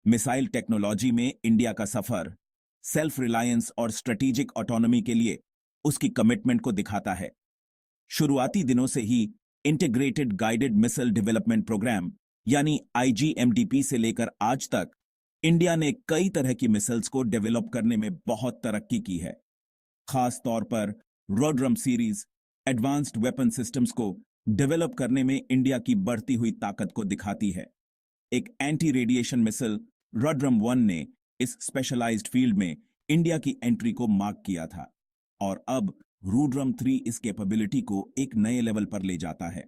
Missile technology में India का सफर self reliance और स्ट्रेटेजिक ऑटोनॉमी के लिए उसकी कमिटमेंट को दिखाता है। शुरुआती दिनों से ही integrated guided missile development programme यानी आईजीएमडीपी से लेकर आज तक इंडिया ने कई तरह की मिसाइल्स को डेवलप करने में बहुत तरक्की की है। खास तौर पर रोड्रम सीरीज एडवांस्ड वेपन सिस्टम्स को डेवलप करने में इंडिया की बढ़ती हुई ताकत को दिखाती है। एक एंटी रेडिएशन मिसाइल रोड्रम 1 ने इस स्पेशलाइज्ड फील्ड में इंडिया की एंट्री को मार्क किया था और अब रूड्रम 3 इस कैपेबिलिटी को एक नए लेवल पर ले जाता है।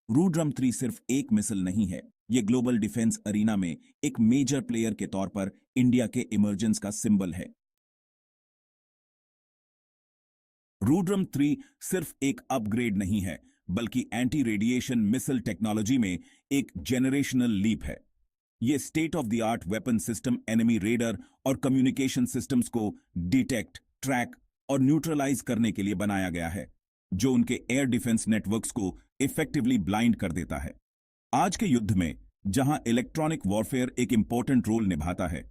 रूड्रम 3 सिर्फ एक मिसाइल नहीं है, ये ग्लोबल डिफेंस अरीना में एक मेजर प्लेयर के तौर पर इंडिया के इमर्जेंस का सिंबल है। रूड्रम 3 सिर्फ एक अपग्रेड नहीं है, बल्कि एंटी रेडिएशन मिसाइल टेक्नोलॉजी में एक जेनरेशनल लीप है। यह state of the art weapon system enemy raider और कम्युनिकेशन सिस्टम्स को डिटेक्ट, ट्रैक और न्यूट्रलाइज करने के लिए बनाया गया है, जो उनके एयर डिफेंस नेटवर्क्स को इफेक्टिवली ब्लाइंड कर देता है। आज के युद्ध में जहां इलेक्ट्रॉनिक वॉरफेयर एक इंपॉर्टेंट रोल निभाता है,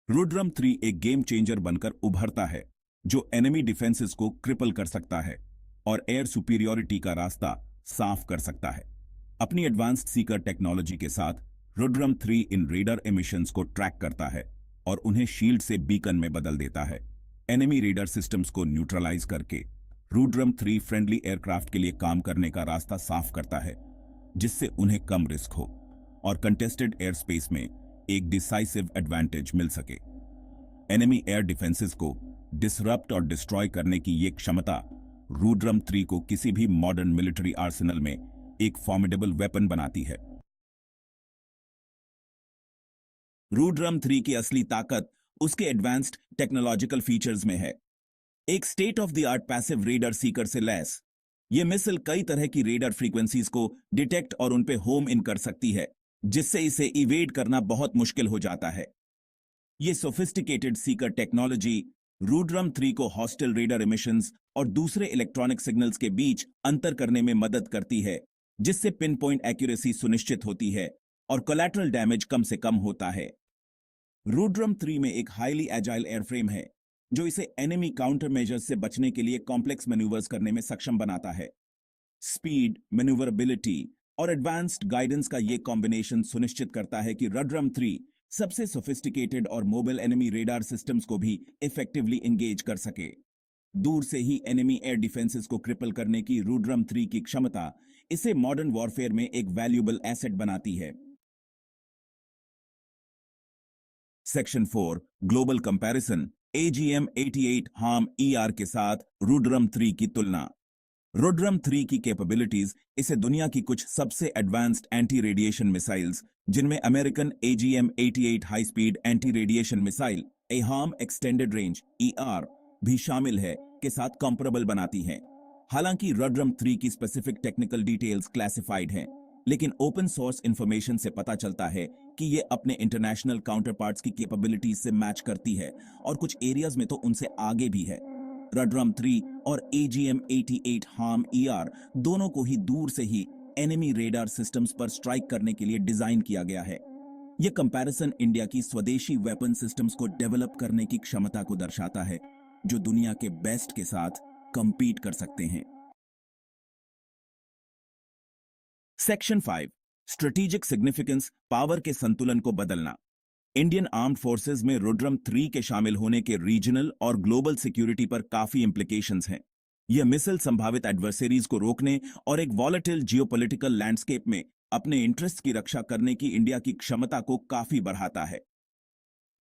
रूड्रम 3 एक गेम चेंजर बनकर उभरता है, जो एनिमी डिफेंसेस को क्रिपल कर सकता है और एयर सुपीरियॉरिटी का रास्ता साफ कर सकता है। अपनी एडवांस्ड सीकर टेक्नोलॉजी के साथ रूड्रम 3 इन रेडर एमिशंस को ट्रैक करता है और उन्हें शील्ड से बीकन में बदल देता है। एनिमी रेडर सिस्टम्स को न्यूट्रलाइज करके रूड्रम 3 फ्रेंडली एयरक्राफ्ट के लिए काम करने का रास्ता साफ करता है, जिससे उन्हें कम रिस्क हो और कंटेस्टेड एयर स्पेस में एक डिसाइसिव एडवांटेज मिल सके। एनिमी एयर डिफेंसेस को डिसरप्ट और डिस्ट्रॉय करने की ये क्षमता रूड्रम 3 को किसी भी मॉडर्न मिलिट्री आर्सेनल में एक फॉर्मिडेबल वेपन बनाती है। रूड्रम 3 की असली ताकत उसके एडवांस्ड टेक्नोलॉजिकल फीचर्स में है। एक state of the art passive raider Sikar से लैस यह मिसाइल कई तरह की रेडर फ्रीक्वेंसीज को डिटेक्ट और उन पे होम इन कर सकती है, जिससे इसे इवेड करना बहुत मुश्किल हो जाता है। यह सोफिस्टिकेटेड सीकर टेक्नोलॉजी रूड्रम 3 को हॉस्टाइल रेडर एमिशंस और दूसरे इलेक्ट्रॉनिक सिग्नल्स के बीच अंतर करने में मदद करती है, जिससे पिन पॉइंट एक्यूरेसी सुनिश्चित होती है और कोलैटरल डैमेज कम से कम होता है। रूड्रम 3 में एक हाईली एजाइल एयरफ्रेम है, जो इसे एनिमी काउंटर मेजर्स से बचने के लिए कॉम्प्लेक्स मैन्यूवर्स करने में सक्षम बनाता है। स्पीड, मैन्यूवरेबिलिटी और एडवांस्ड गाइडेंस का यह कॉम्बिनेशन सुनिश्चित करता है कि रूड्रम 3 सबसे सोफिस्टिकेटेड और मोबाइल एनिमी रेडार सिस्टम्स को भी इफेक्टिवली एंगेज कर सके। दूर से ही एनिमी एयर डिफेंसेस को क्रिपल करने की रूड्रम 3 की क्षमता इसे मॉडर्न वॉरफेयर में एक वैल्यूएबल एसेट बनाती है। Section 4 global comparison AGM-88 harm ER के साथ रूड्रम 3 की तुलना। रूड्रम 3 की कैपेबिलिटीज इसे दुनिया की कुछ सबसे एडवांस्ड एंटी रेडिएशन मिसाइल्स, जिनमें American AGM-88 high speed anti radiation missile harm extended range ER भी शामिल है, के साथ कंपैरेबल बनाती हैं। हालांकि रूड्रम 3 की स्पेसिफिक टेक्निकल डिटेल्स क्लासिफाइड हैं, लेकिन ओपन सोर्स इंफॉर्मेशन से पता चलता है कि ये अपने इंटरनेशनल काउंटरपार्ट्स की कैपेबिलिटीज से मैच करती है और कुछ एरियाज में तो उनसे आगे भी है। रूड्रम 3 और AGM-88 हार्म ER दोनों को ही दूर से ही एनिमी रेडार सिस्टम्स पर स्ट्राइक करने के लिए डिजाइन किया गया है। यह कंपैरिजन इंडिया की स्वदेशी वेपन सिस्टम्स को डेवलप करने की क्षमता को दर्शाता है, जो दुनिया के बेस्ट के साथ कंपीट कर सकते हैं। सेक्शन 5 स्ट्रेटेजिक सिग्निफिकेंस पावर के संतुलन को बदलना। इंडियन आर्म्ड फोर्सेस में रूड्रम 3 के शामिल होने के रीजनल और ग्लोबल सिक्योरिटी पर काफी इंप्लीकेशंस हैं। यह मिसाइल संभावित एडवर्सरीज को रोकने और एक वॉलेटाइल जियोपॉलिटिकल लैंडस्केप में अपने इंटरेस्ट की रक्षा करने की इंडिया की क्षमता को काफी बढ़ाता है।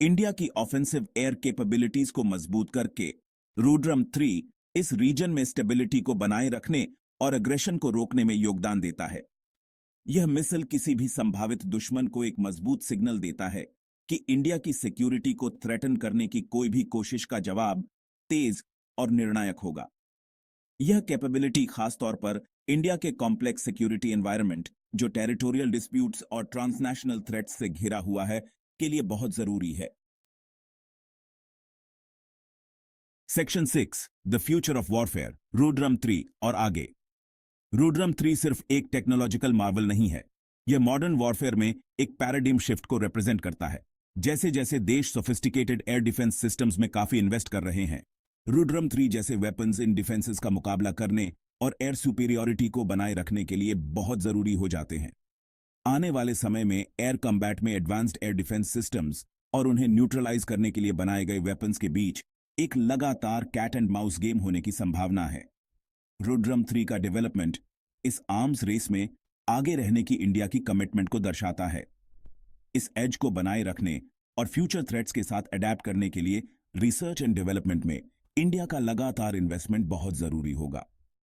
इंडिया की ऑफेंसिव एयर कैपेबिलिटीज को मजबूत करके रूड्रम 3 इस रीजन में स्टेबिलिटी को बनाए रखने और अग्रेशन को रोकने में योगदान देता है। यह मिसाइल किसी भी संभावित दुश्मन को एक मजबूत सिग्नल देता है कि इंडिया की सिक्योरिटी को थ्रेटन करने की कोई भी कोशिश का जवाब तेज और निर्णायक होगा। यह कैपेबिलिटी खास तौर पर इंडिया के कॉम्प्लेक्स सिक्योरिटी एनवायरनमेंट, जो टेरिटोरियल डिस्प्यूट्स और ट्रांसनेशनल थ्रेट्स से घिरा हुआ है, के लिए बहुत जरूरी है। Section 6 the future of warfare Rudram 3 और आगे। रूड्रम 3 सिर्फ एक टेक्नोलॉजिकल मार्वल नहीं है, यह मॉडर्न वॉरफेयर में एक पैराडिम शिफ्ट को रिप्रेजेंट करता है। जैसे जैसे देश सोफिस्टिकेटेड एयर डिफेंस सिस्टम्स में काफी इन्वेस्ट कर रहे हैं, रुड्रम 3 जैसे वेपन्स इन डिफेंसेस का मुकाबला करने और एयर सुपीरियॉरिटी को बनाए रखने के लिए बहुत जरूरी हो जाते हैं। आने वाले समय में एयर कॉम्बैट में एडवांस्ड एयर डिफेंस सिस्टम्स और उन्हें न्यूट्रलाइज करने के लिए बनाए गए वेपन्स के बीच एक लगातार कैट एंड माउस गेम होने की संभावना है। रुड्रम 3 का डेवलपमेंट इस आर्म्स रेस में आगे रहने की इंडिया की कमिटमेंट को दर्शाता है। इस एज को बनाए रखने और फ्यूचर थ्रेट्स के साथ अडैप्ट करने के लिए रिसर्च एंड डेवलपमेंट में इंडिया का लगातार इन्वेस्टमेंट बहुत जरूरी होगा।